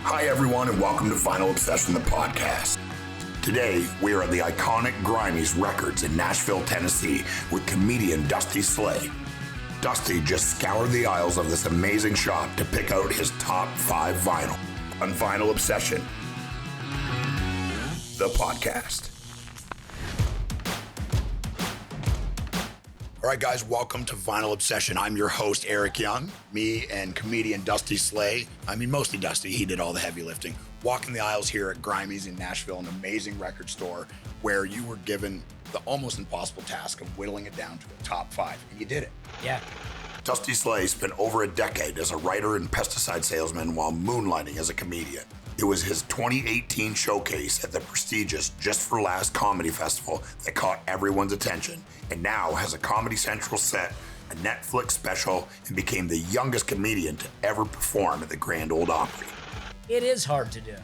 Hi, everyone, and welcome to Final Obsession, the podcast. Today, we are at the iconic Grimey's Records in Nashville, Tennessee, with comedian Dusty Slay. Dusty just scoured the aisles of this amazing shop to pick out his top 5 vinyl on Final Obsession, the podcast. All right, guys, welcome to Vinyl Obsession. I'm your host, Eric Young. Me and comedian Dusty Slay, mostly Dusty, he did all the heavy lifting, walking the aisles here at Grimey's in Nashville, an amazing record store where you were given the almost impossible task of whittling it down to a top 5, and you did it. Yeah. Dusty Slay spent over a decade as a writer and pesticide salesman while moonlighting as a comedian. It was his 2018 showcase at the prestigious Just for Laughs Comedy Festival that caught everyone's attention, and now has a Comedy Central set, a Netflix special, and became the youngest comedian to ever perform at the Grand Ole Opry. It is hard to do,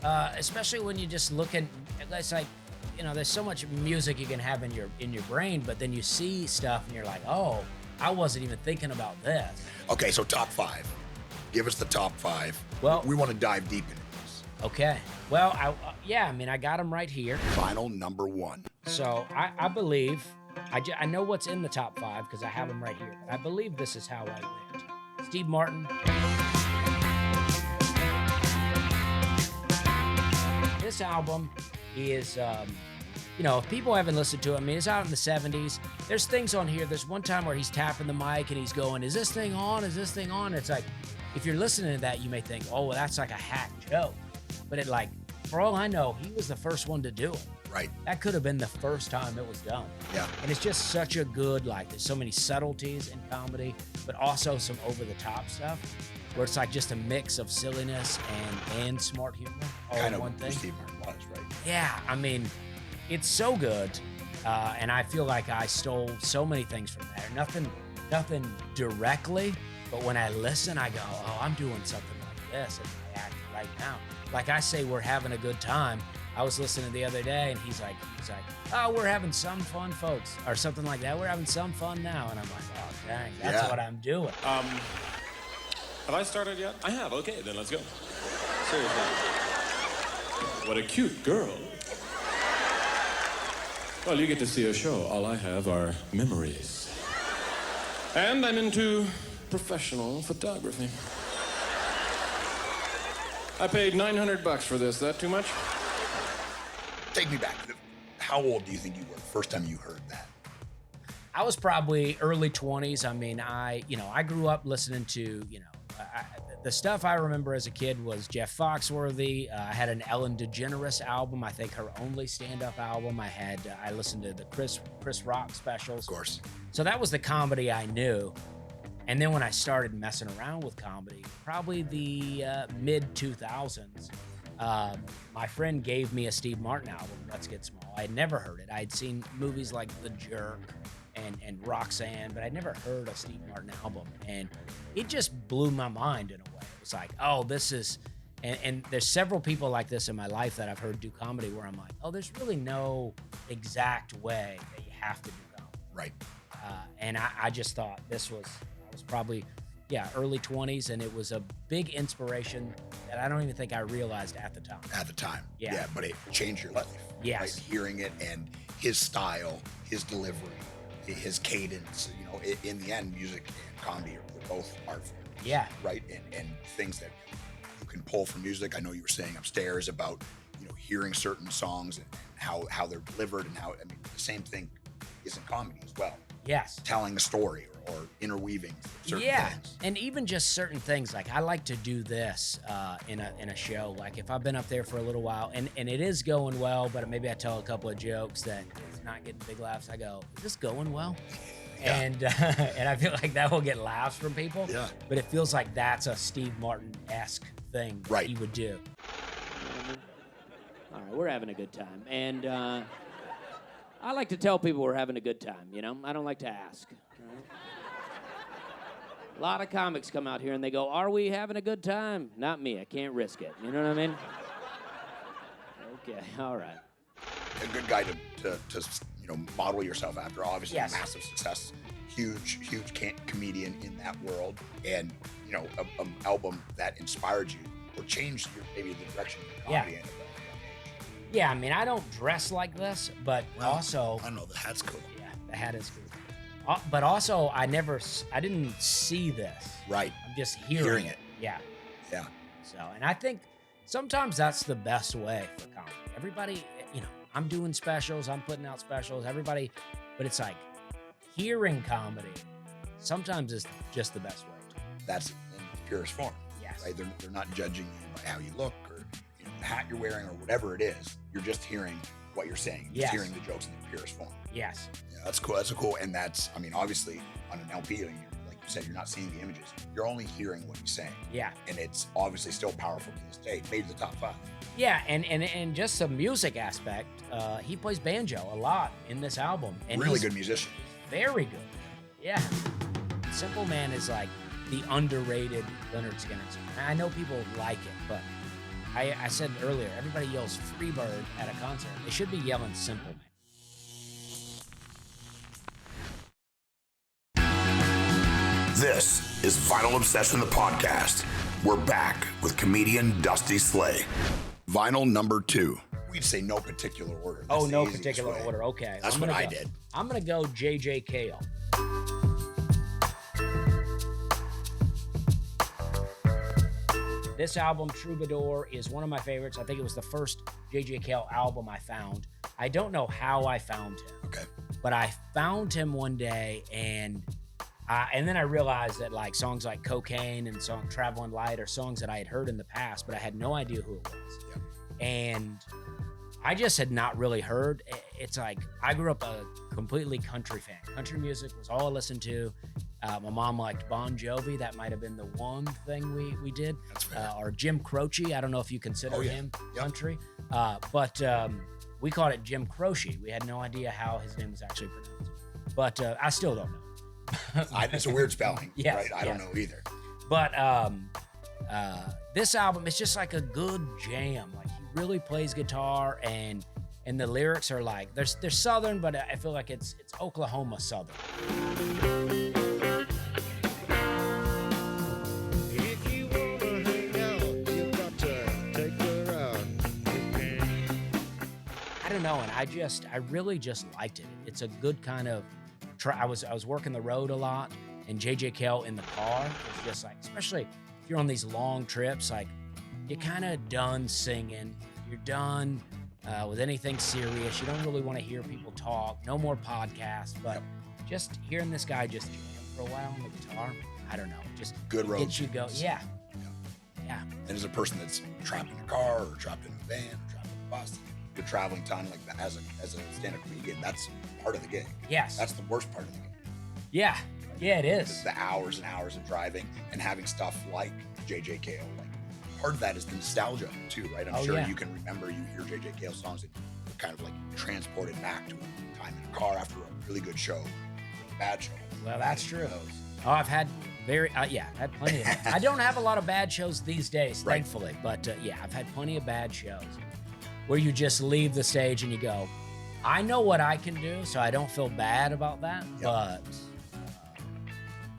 especially when you just look at, it's like, you know, there's so much music you can have in your brain, but then you see stuff and you're like, oh, I wasn't even thinking about this. Okay, so top 5. Give us the top 5. Well, we want to dive deep into this. Okay. Well, I got them right here. Final number 1. So I believe, I know what's in the top 5 because I have them right here. But I believe this is how I went. Steve Martin. This album is, if people haven't listened to it, it's out in the 70s. There's things on here. There's one time where he's tapping the mic and he's going, is this thing on? Is this thing on? It's like, if you're listening to that, you may think, oh, well, that's like a hack joke. But it, like, for all I know, he was the first one to do it. Right. That could have been the first time it was done. Yeah. And it's just such a good, like, there's so many subtleties in comedy, but also some over-the-top stuff where it's like just a mix of silliness and smart humor all in one thing. Steve Martin was, right? Yeah, it's so good, and I feel like I stole so many things from there. Nothing directly, but when I listen, I go, oh, I'm doing something like this in my act right now. Like I say, we're having a good time. I was listening the other day, and he's like, oh, we're having some fun, folks, or something like that. We're having some fun now, and I'm like, oh, dang, that's what I'm doing. Have I started yet? I have. Okay, then let's go. Seriously. What a cute girl. Well, you get to see a show. All I have are memories. And I'm into professional photography. I paid $900 for this. That too much? Take me back. How old do you think you were the first time you heard that? I was probably early 20s. I grew up listening to, the stuff I remember as a kid was Jeff Foxworthy. I had an Ellen DeGeneres album. I think her only stand-up album. I listened to the Chris Rock specials. Of course. So that was the comedy I knew. And then when I started messing around with comedy, probably the mid-2000s, my friend gave me a Steve Martin album, Let's Get Small. I had never heard it. I had seen movies like The Jerk and Roxanne, but I'd never heard a Steve Martin album. And it just blew my mind in a way. It was like, oh, this is, and there's several people like this in my life that I've heard do comedy where I'm like, oh, there's really no exact way that you have to do comedy. Right. And I just thought I was probably, early 20s, and it was a big inspiration that I don't even think I realized at the time. At the time. Yeah. But it changed your life. Yes. Right? Hearing it and his style, his delivery, his cadence, in the end, music and comedy are both art forms. Yeah. Right. And things that you can pull from music. I know you were saying upstairs about, hearing certain songs and how they're delivered and the same thing is in comedy as well. Yes. Telling a story or interweaving certain things. And even just certain things. Like I like to do this in a show. Like if I've been up there for a little while and it is going well, but maybe I tell a couple of jokes that it's not getting big laughs. I go, is this going well? Yeah. And I feel like that will get laughs from people. Yeah. But it feels like that's a Steve Martin-esque thing that he would do. All right, we're having a good time. And I like to tell people we're having a good time, I don't like to ask. Right? A lot of comics come out here and they go, are we having a good time? Not me, I can't risk it. You know what I mean? Okay, all right. A good guy to model yourself after. Obviously, massive success, huge comedian in that world, and an album that inspired you or changed maybe the direction of your comedy at that age? Yeah, I mean, I don't dress like this, but also... I don't know, the hat's cool. Yeah, the hat is cool. But also, I didn't see this. Right. I'm just hearing it. Yeah. Yeah. So, and I think sometimes that's the best way for comedy. Everybody, I'm doing specials, I'm putting out specials, everybody, but it's like hearing comedy sometimes is just the best way. That's in the purest form. Yes. Right? They're not judging you by how you look or the hat you're wearing or whatever it is. You're just hearing what you're saying. Just hearing the jokes in the purest form. Yes. Yeah, that's cool. That's cool. And that's, I mean, obviously on an LP, like you said, you're not seeing the images. You're only hearing what he's saying. Yeah. And it's obviously still powerful to this day. It made the top 5. Yeah, and just some music aspect. He plays banjo a lot in this album. And really good musician. Very good. Yeah. Simple Man is like the underrated Leonard Skinner song. I know people like it, but I said earlier, everybody yells Freebird at a concert. They should be yelling Simple Man. This is Vinyl Obsession, the podcast. We're back with comedian Dusty Slay. Vinyl number 2. We'd say no particular order. That's no particular order. Okay. That's what I did. I'm going to go J.J. Cale. This album, Troubadour, is one of my favorites. I think it was the first J.J. Cale album I found. I don't know how I found him. Okay. But I found him one day, and then I realized that like songs like Cocaine and song Traveling Light are songs that I had heard in the past, but I had no idea who it was. Yeah. And I just had not really heard. It's like I grew up a completely country fan. Country music was all I listened to. My mom liked Bon Jovi. That might have been the one thing we did. That's fair. Or Jim Croce. I don't know if you consider him country. But we called it Jim Croce. We had no idea how his name was actually pronounced. But I still don't know. It's a weird spelling, yes, right? I don't know either. But this album is just like a good jam. Like he really plays guitar, and the lyrics are like they're Southern, but I feel like it's Oklahoma Southern. If you wanna hang out, you got to take her out. I don't know, and I really just liked it. It's a good kind of. I was working the road a lot, and J.J. Cale in the car is just like, especially if you're on these long trips, like you're kind of done singing, you're done with anything serious. You don't really want to hear people talk. No more podcasts, but just hearing this guy just jam for a while on the guitar, I don't know, just good road. Gets you go, yeah. And as a person that's trapped in a car or trapped in a van or trapped in a bus, you're traveling ton like that as a stand-up comedian. That's part of the gig. Yes. That's the worst part of the gig. Yeah. Yeah, it is. The hours and hours of driving and having stuff like J.J. Cale. Like part of that is the nostalgia too, right? I'm sure you can remember, you hear J.J. Cale songs and you're kind of like transported back to a time in a car after a really good show, a bad show. Well, that's true. Oh, I've had I've had plenty of them. I don't have a lot of bad shows these days, thankfully. But I've had plenty of bad shows where you just leave the stage and you go, I know what I can do, so I don't feel bad about that, but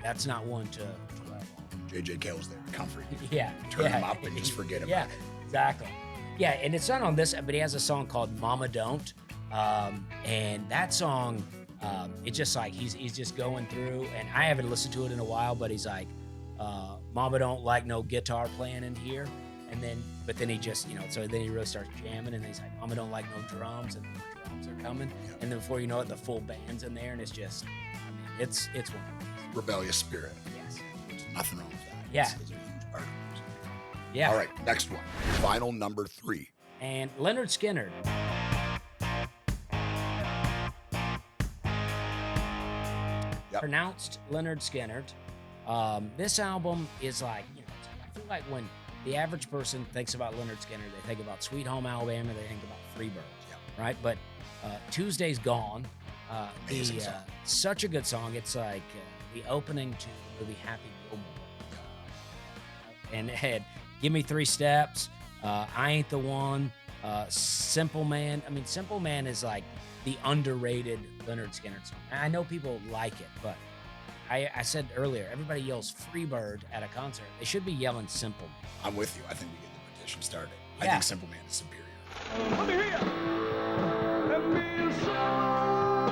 that's not one to dwell on. J.J. Cale's there to comfort you. Yeah. Turn him up and just forget about it. Yeah, exactly. Yeah, and it's not on this, but he has a song called Mama Don't. And that song, it's just like he's just going through, and I haven't listened to it in a while, but he's like, Mama don't like no guitar playing in here. But then he just, so then he really starts jamming, and he's like, Mama don't like no drums, and the drums are coming. Yep. And then before you know it, the full band's in there, and it's just, it's one of those. Rebellious spirit. Yes. There's nothing wrong with that. Yeah. It's a huge part of it. Yeah. All right, next one. Final number 3. And Lynyrd Skynyrd. Yep. Pronounced Lynyrd Skynyrd. This album is like, I feel like when the average person thinks about Lynyrd Skynyrd, they think about Sweet Home Alabama, they think about Freebird, right? But Tuesday's Gone, such a good song. It's like the opening to the movie Happy Gilmore. And it had Give Me 3 Steps, I Ain't the One, Simple Man. I mean, Simple Man is like the underrated Lynyrd Skynyrd song. I know people like it, but I said earlier, everybody yells Freebird at a concert. They should be yelling Simple Man. I'm with you. I think we get the petition started. I Yeah. think Simple Man is superior. Let me hear ya. Let me hear a song.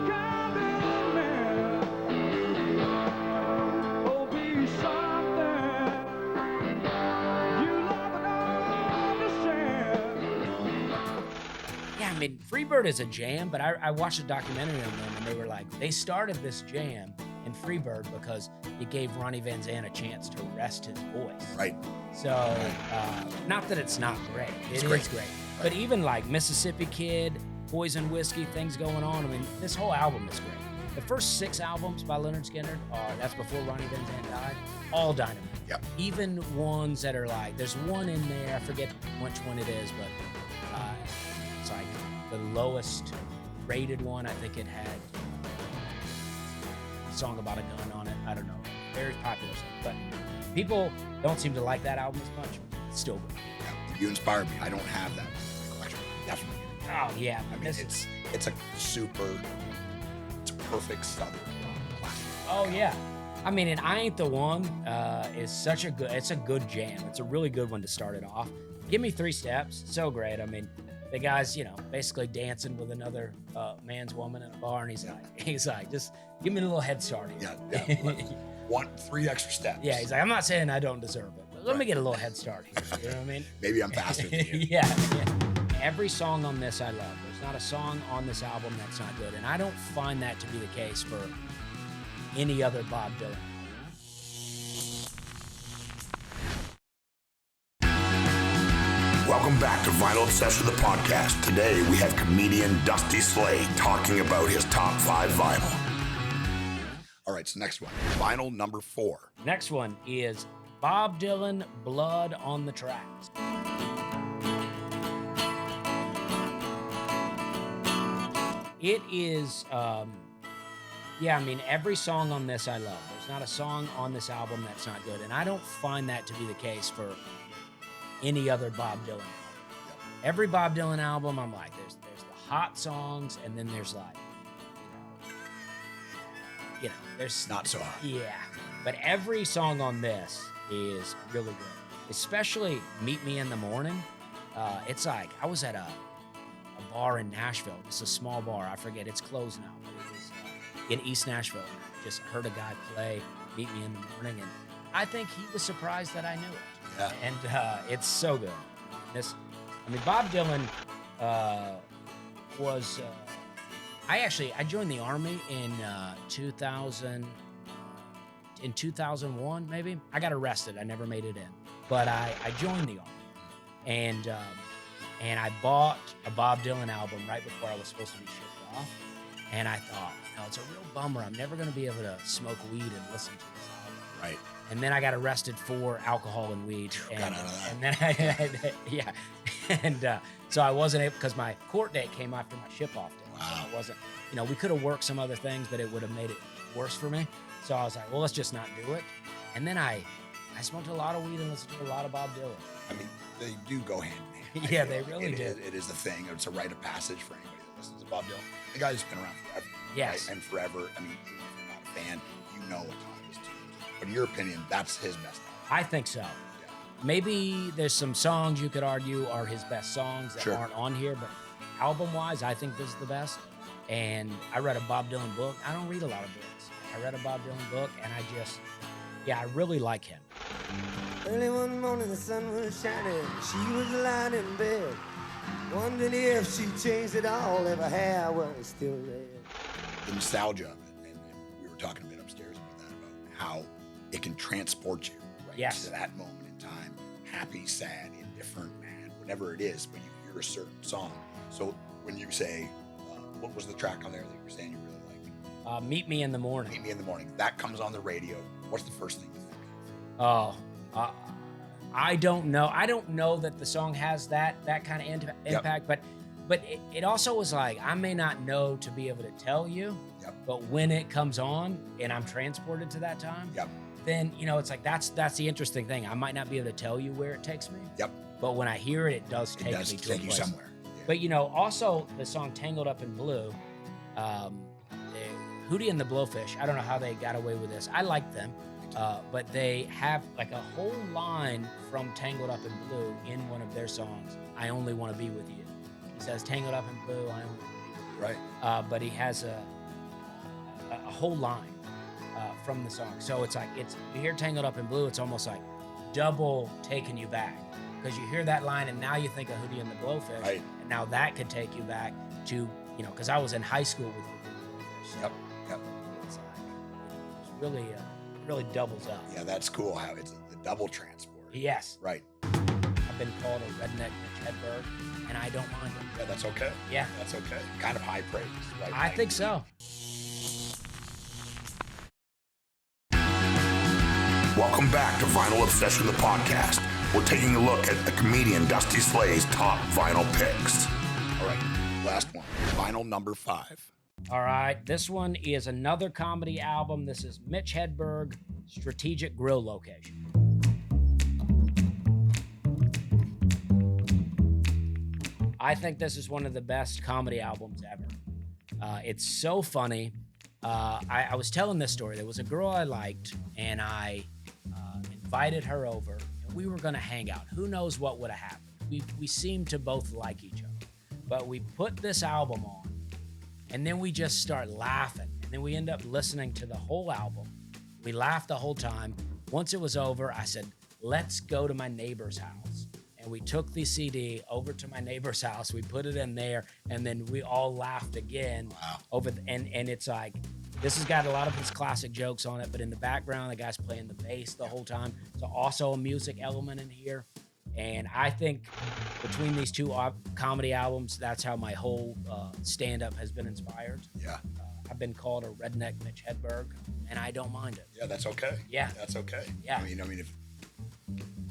Kind of man. Oh, be something you love and understand. Yeah, I mean, Freebird is a jam, but I watched a documentary on them, and they were like, they started this jam in Freebird because it gave Ronnie Van Zant a chance to rest his voice. Right. So, not that it's not great. It is great. great. But even like Mississippi Kid, Poison Whiskey, Things Going On, I mean, this whole album is great. The first 6 albums by Lynyrd Skynyrd that's before Ronnie Van Zant died, all dynamite. Yep. Even ones that are like, there's one in there, I forget which one it is, but it's like the lowest rated one. I think it had a song about a gun on it. I don't know. Very popular song. But people don't seem to like that album as much. It's still good. Yeah. You inspired me. I don't have that in my collection. Definitely. Oh, yeah. I mean, it's a perfect Southern classic. Oh, yeah. I mean, and I Ain't the One is such a good, it's a good jam. It's a really good one to start it off. Give Me 3 Steps. So great. I mean, the guy's, basically dancing with another man's woman in a bar, and he's like, just give me a little head start here. Yeah. 3 extra steps. Yeah, he's like, I'm not saying I don't deserve it, but let me get a little head start here. You know what I mean? Maybe I'm faster than you. Yeah. Every song on this I love. There's not a song on this album that's not good, and I don't find that to be the case for any other Bob Dylan. Welcome back to Vinyl Obsessed with the podcast. Today we have comedian Dusty Slade talking about his top 5 vinyl. All right, so next one, vinyl number 4. Next one is Bob Dylan, Blood on the Tracks. It is, I mean, every song on this I love. There's not a song on this album that's not good, and I don't find that to be the case for any other Bob Dylan album. Every Bob Dylan album, I'm like, there's the hot songs, and then there's like, there's Not so hot. Yeah, but every song on this is really good, especially Meet Me in the Morning. It's like, I was at a bar in Nashville. It's a small bar. I forget, it's closed now, but it was in East Nashville. Just heard a guy play Meet Me in the Morning, and I think he was surprised that I knew it. Yeah. And it's so good. Bob Dylan was. I joined the Army in 2000. In 2001, maybe. I got arrested. I never made it in, but I joined the Army, and I bought a Bob Dylan album right before I was supposed to be shipped off. And I thought, it's a real bummer. I'm never going to be able to smoke weed and listen to this album. Right. And then I got arrested for alcohol and weed. Got out of that. And then yeah. And so I wasn't able, because my court date came after my ship off date. Wow. So I wasn't, we could have worked some other things, but it would have made it worse for me. So I was like, well, let's just not do it. And then I smoked a lot of weed and listened to a lot of Bob Dylan. I mean, they do go hand in hand. Yeah, they really do. It is the thing. It's a rite of passage for anybody that listens to Bob Dylan. The guy's been around forever. Yes. Right? And forever. I mean, even if you're not a fan, you know a ton of his tunes. But in your opinion, that's his best album. I think so. Yeah. Maybe there's some songs you could argue are his best songs that Sure. aren't on here, but album-wise, I think this is the best. And I read a Bob Dylan book. I don't read a lot of books. I read a Bob Dylan book, and I really like him. Early one morning the sun was shining, she was lying in bed, wondering if she changed it all, if her hair was still red. The nostalgia of it, and we were talking a bit upstairs about that, about how it can transport you right Yes. to that moment in time, happy, sad, indifferent, mad, whatever it is, but you hear a certain song. So when you say, what was the track on there that you were saying you really liked? Meet Me in the Morning. Meet Me in the Morning. That comes on the radio. What's the first thing you think Oh, I don't know. I don't know that the song has that kind of impact, but it also was like, I may not know to be able to tell you, Yep. but when it comes on and I'm transported to that time, Yep. then, it's like, that's the interesting thing. I might not be able to tell you where it takes me, Yep. but when I hear it, it does It take does me to take a you place. somewhere. Yeah. But, also the song Tangled Up in Blue, Hootie and the Blowfish. I don't know how they got away with this. I like them, but they have like a whole line from Tangled Up in Blue in one of their songs. I Only Want to Be With You. He says Tangled Up in Blue. I only want to be with you. Right. But he has a whole line from the song. So it's like you hear Tangled Up in Blue. It's almost like double taking you back, because you hear that line and now you think of Hootie and the Blowfish, Right. and now that could take you back to, because I was in high school with Hootie and the Blowfish. So Yep. it's like, it's really, really doubles up. Yeah, that's cool how it's the double transport. Yes. Right. I've been called a redneck Mitch Hedberg, and I don't mind it. Yeah, that's okay. Yeah. That's okay. Kind of high praise, right? I think so. Welcome back to Vinyl Obsession, the podcast. We're taking a look at the comedian Dusty Slay's top vinyl picks. All right, last one. Vinyl number 5. All right, this one is another comedy album. This is Mitch Hedberg, Strategic Grill Location. I think this is one of the best comedy albums ever. It's so funny. I was telling this story. There was a girl I liked, and I invited her over, and we were going to hang out. Who knows what would have happened? We seemed to both like each other. But we put this album on, and then we just start laughing. And then we end up listening to the whole album. We laughed the whole time. Once it was over, I said, let's go to my neighbor's house. And we took the CD over to my neighbor's house. We put it in there, and then we all laughed again. Wow. And it's like, this has got a lot of his classic jokes on it, but in the background, the guy's playing the bass the whole time. So also a music element in here. And I think between these two comedy albums, that's how my whole stand-up has been inspired. Yeah. I've been called a redneck Mitch Hedberg, and I don't mind it. Yeah, that's okay. Yeah. That's okay. Yeah. I mean, if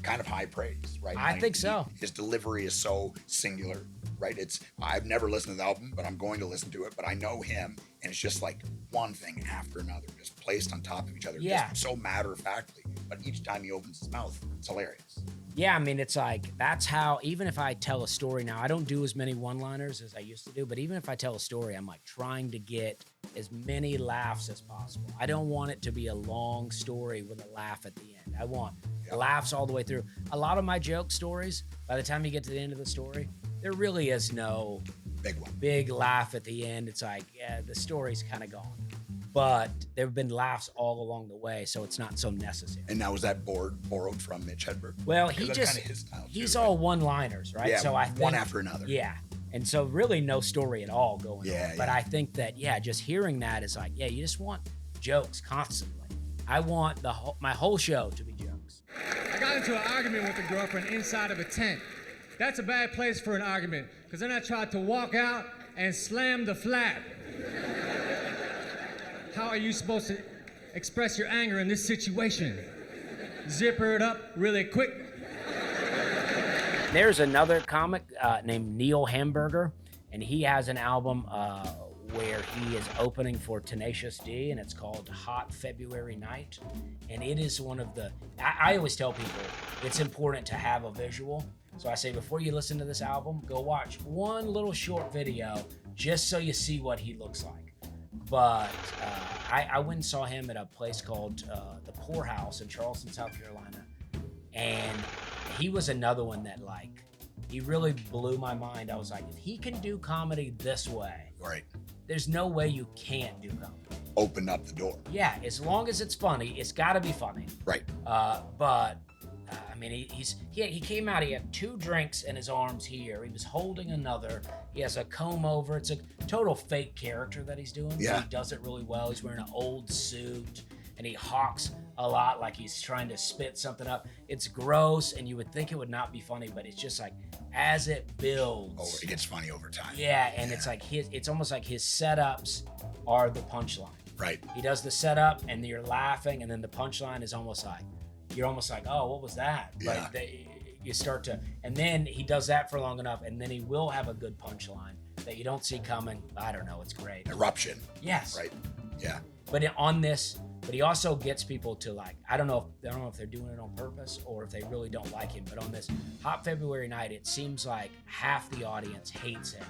kind of high praise, right? I think so. His delivery is so singular, right? I've never listened to the album, but I'm going to listen to it. But I know him, and it's just like one thing after another, just placed on top of each other, Yeah. just so matter-of-factly. But each time he opens his mouth, it's hilarious. Yeah, I mean, it's like, that's how, even if I tell a story now, I don't do as many one-liners as I used to do, but even if I tell a story, I'm like trying to get as many laughs as possible. I don't want it to be a long story with a laugh at the end. I want laughs all the way through. A lot of my joke stories, by the time you get to the end of the story, there really is no big laugh at the end. It's like, yeah, the story's kind of gone. But there have been laughs all along the way, so it's not so necessary. And now was that borrowed from Mitch Hedberg? Well, That's kind of his style he's too, all one-liners, right? Yeah, so I think, one after another. Yeah, and so really no story at all going on. But yeah. I think that, just hearing that is like, you just want jokes constantly. I want my whole show to be jokes. I got into an argument with a girlfriend inside of a tent. That's a bad place for an argument, because then I tried to walk out and slam the flat. How are you supposed to express your anger in this situation? Zipper it up really quick. There's another comic named Neil Hamburger, and he has an album where he is opening for Tenacious D, and it's called Hot February Night. And it is one of the, I always tell people it's important to have a visual. So I say, before you listen to this album, go watch one little short video just so you see what he looks like. But I went and saw him at a place called the Poorhouse in Charleston, South Carolina. And he was another one that, like, he really blew my mind. I was like, if he can do comedy this way, Right. there's no way you can't do comedy. Open up the door. Yeah, as long as it's funny, it's got to be funny. Right. But I mean, he came out. He had 2 drinks in his arms here. He was holding another. He has a comb over. It's a total fake character that he's doing. Yeah. So he does it really well. He's wearing an old suit, and he hawks a lot like he's trying to spit something up. It's gross, and you would think it would not be funny, but it's just like, as it builds. Oh, it gets funny over time. Yeah, and it's like it's almost like his setups are the punchline. Right. He does the setup, and you're laughing, and then the punchline is almost like, you're almost like, oh, what was that? Yeah. Like you start to, and then he does that for long enough, and then he will have a good punchline that you don't see coming. I don't know. It's great. Eruption. Yes. Right. Yeah. But on this But he also gets people to like, I don't know if they're doing it on purpose or if they really don't like him. But on this Hot February night, it seems like half the audience hates him.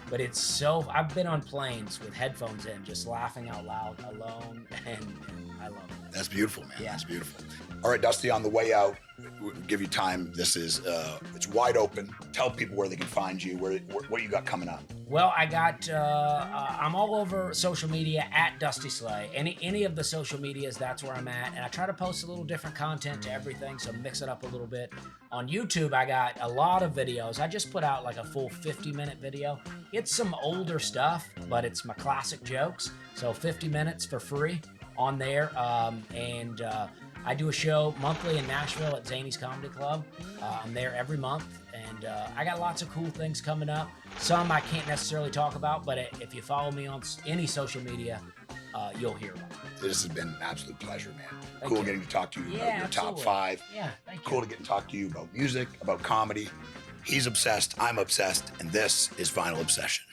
But it's so, I've been on planes with headphones in, just laughing out loud alone, and I love it. That's beautiful, man. Yeah. That's beautiful. All right, Dusty, on the way out, we'll give you time. This is, it's wide open. Tell people where they can find you, what you got coming up. Well, I got, I'm all over social media at Dusty Slay. Any of the social medias, that's where I'm at. And I try to post a little different content to everything, so mix it up a little bit. On YouTube, I got a lot of videos. I just put out like a full 50-minute video. It's some older stuff, but it's my classic jokes. So 50 minutes for free on there. I do a show monthly in Nashville at Zany's Comedy Club. I'm there every month, and I got lots of cool things coming up. Some I can't necessarily talk about, but if you follow me on any social media, you'll hear about it. This has been an absolute pleasure, man. Thank Cool you. getting to talk to you about your absolutely. top 5. Yeah, thank you. Cool to get to talk to you about music, about comedy. He's obsessed, I'm obsessed, and this is Vinyl Obsession.